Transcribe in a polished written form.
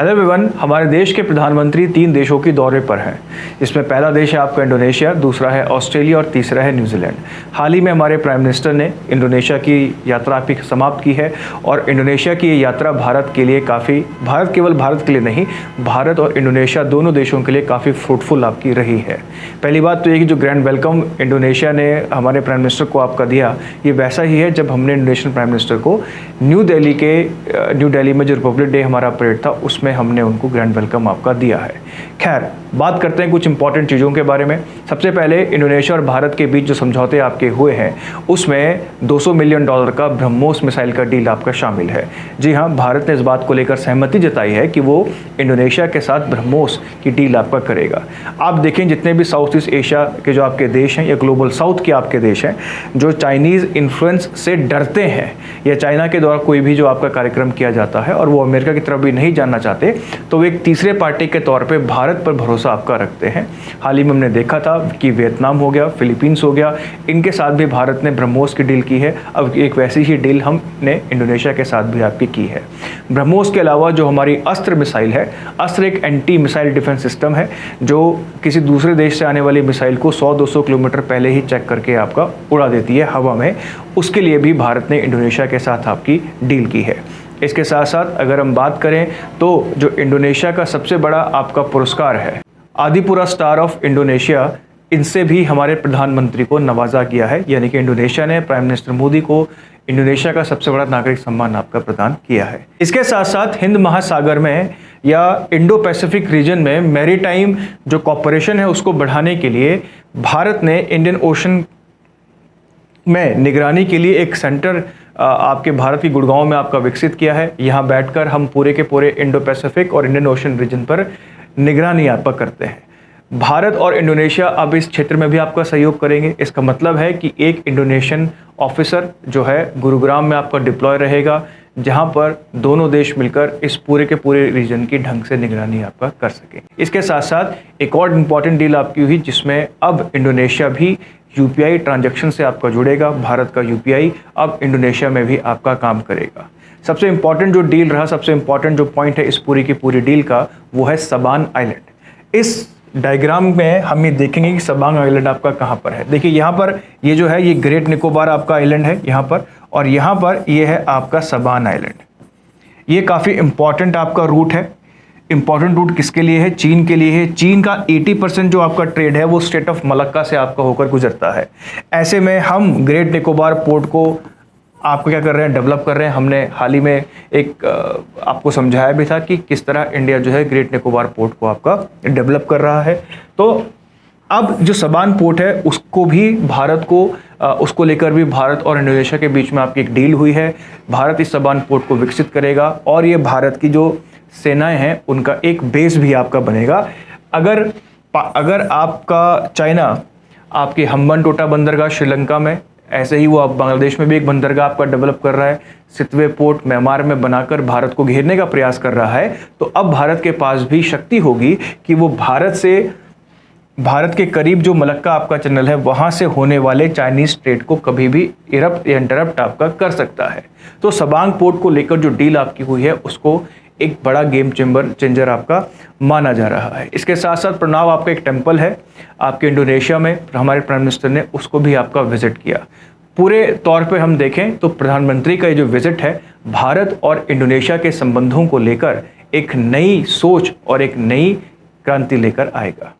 Hello everyone, हमारे देश के प्रधानमंत्री 3 देशों की दौरे पर हैं। इसमें पहला देश है आपका इंडोनेशिया, दूसरा है ऑस्ट्रेलिया और तीसरा है न्यूजीलैंड। हाल ही में हमारे प्राइम मिनिस्टर ने इंडोनेशिया की यात्रा आपकी समाप्त की है और इंडोनेशिया की ये यात्रा भारत के लिए केवल भारत के लिए नहीं, भारत और इंडोनेशिया दोनों देशों के लिए काफ़ी फ्रूटफुल आपकी रही है। पहली बात तो ये कि जो ग्रैंड वेलकम इंडोनेशिया ने हमारे प्राइम मिनिस्टर को आपका दिया, ये वैसा ही है जब हमने इंडोनेशियन प्राइम मिनिस्टर को न्यू दिल्ली में जो रिपब्लिक डे हमारा परेड था उसमें हमने उनको ग्रैंड वेलकम आपका दिया है। खैर, बात करते हैं कुछ इंपॉर्टेंट चीज़ों के बारे में। सबसे पहले इंडोनेशिया और भारत के बीच जो समझौते आपके हुए हैं उसमें $200 मिलियन का ब्रह्मोस मिसाइल का डील आपका शामिल है। जी हाँ, भारत ने इस बात को लेकर सहमति जताई है कि वो इंडोनेशिया के साथ ब्रह्मोस की डील आपका करेगा। आप देखें, जितने भी साउथ ईस्ट एशिया के जो आपके देश हैं या ग्लोबल साउथ के आपके देश हैं जो चाइनीज़ इन्फ्लुएंस से डरते हैं या चाइना के द्वारा कोई भी जो आपका कार्यक्रम किया जाता है और वो अमेरिका की तरफ भी नहीं जानना चाहते, तो वो एक तीसरे पार्टी के तौर पे भारत पर भरोसा आपका रखते हैं। हाल ही में हमने देखा था कि वियतनाम हो गया, फिलीपींस हो गया, इनके साथ भी भारत ने ब्रह्मोस की डील की है। अब एक वैसी ही डील हमने इंडोनेशिया के साथ भी आपकी की है। ब्रह्मोस के अलावा जो हमारी अस्त्र मिसाइल है, अस्त्र एक एंटी मिसाइल डिफेंस सिस्टम है जो किसी दूसरे देश से आने वाली मिसाइल को 100-200 किलोमीटर पहले ही चेक करके आपका उड़ा देती है हवा में। उसके लिए भी भारत ने इंडोनेशिया के साथ आपकी डील की है। इसके साथ साथ अगर हम बात करें तो जो इंडोनेशिया का सबसे बड़ा आपका पुरस्कार है आदिपुरा स्टार ऑफ इंडोनेशिया, इनसे भी हमारे प्रधानमंत्री को नवाजा गया है। यानी कि इंडोनेशिया ने प्राइम मिनिस्टर मोदी को इंडोनेशिया का सबसे बड़ा नागरिक सम्मान आपका प्रदान किया है। इसके साथ साथ हिंद महासागर में या इंडो पैसिफिक रीजन में मैरीटाइम जो कॉपरेशन है उसको बढ़ाने के लिए भारत ने इंडियन ओशन में निगरानी के लिए एक सेंटर आपके भारत की गुड़गांव में आपका विकसित किया है। यहाँ बैठकर हम पूरे के पूरे इंडो पैसिफिक और इंडियन ओशन रीजन पर निगरानी आपका करते हैं। भारत और इंडोनेशिया अब इस क्षेत्र में भी आपका सहयोग करेंगे। इसका मतलब है कि एक इंडोनेशियन ऑफिसर जो है गुरुग्राम में आपका डिप्लॉय रहेगा, जहां पर दोनों देश मिलकर इस पूरे के पूरे रीजन की ढंग से निगरानी आपका कर सके। इसके साथ साथ एक और इम्पॉर्टेंट डील आपकी हुई जिसमें अब इंडोनेशिया भी यूपीआई ट्रांजैक्शन से आपका जुड़ेगा। भारत का यूपीआई अब इंडोनेशिया में भी आपका काम करेगा। सबसे इम्पॉर्टेंट जो डील रहा, सबसे इम्पॉर्टेंट जो पॉइंट है इस पूरी की पूरी डील का, वो है सबान आइलैंड। इस डायग्राम में हम ये देखेंगे कि सबांग आइलैंड आपका कहाँ पर है। देखिए, यहाँ पर ये जो है ये ग्रेट निकोबार आपका आइलैंड है यहाँ पर, और यहाँ पर ये है आपका सबान आइलैंड। ये काफ़ी इम्पॉर्टेंट आपका रूट है। इंपॉर्टेंट रूट किसके लिए है? चीन के लिए है। चीन का 80% जो आपका ट्रेड है वो स्टेट ऑफ मलक्का से आपका होकर गुजरता है। ऐसे में हम ग्रेट निकोबार पोर्ट को आपको क्या कर रहे हैं, डेवलप कर रहे हैं। हमने हाल ही में एक आपको समझाया भी था कि किस तरह इंडिया जो है ग्रेट निकोबार पोर्ट को आपका डेवलप कर रहा है। तो अब जो सबान पोर्ट है उसको भी भारत को उसको लेकर भी भारत और इंडोनेशिया के बीच में आपकी एक डील हुई है। भारत इस सबान पोर्ट को विकसित करेगा और ये भारत की जो सेनाएं हैं उनका एक बेस भी आपका बनेगा। अगर आपका चाइना आपके हम्बनटोटा बंदरगाह श्रीलंका में, ऐसे ही वो अब बांग्लादेश में भी एक बंदरगाह आपका डेवलप कर रहा है, सितवे पोर्ट म्यांमार में बनाकर भारत को घेरने का प्रयास कर रहा है, तो अब भारत के पास भी शक्ति होगी कि वो भारत के करीब जो मलक्का आपका चैनल है वहां से होने वाले चाइनीज ट्रेड को कभी भी इरप्ट या इंटरप्ट आपका कर सकता है। तो सबांग पोर्ट को लेकर जो डील आपकी हुई है उसको एक बड़ा गेम चेंजर आपका माना जा रहा है। इसके साथ साथ प्रणव आपका एक टेंपल है आपके इंडोनेशिया में, हमारे प्राइम मिनिस्टर ने उसको भी आपका विजिट किया। पूरे तौर पे हम देखें तो प्रधानमंत्री का ये जो विजिट है भारत और इंडोनेशिया के संबंधों को लेकर एक नई सोच और एक नई क्रांति लेकर आएगा।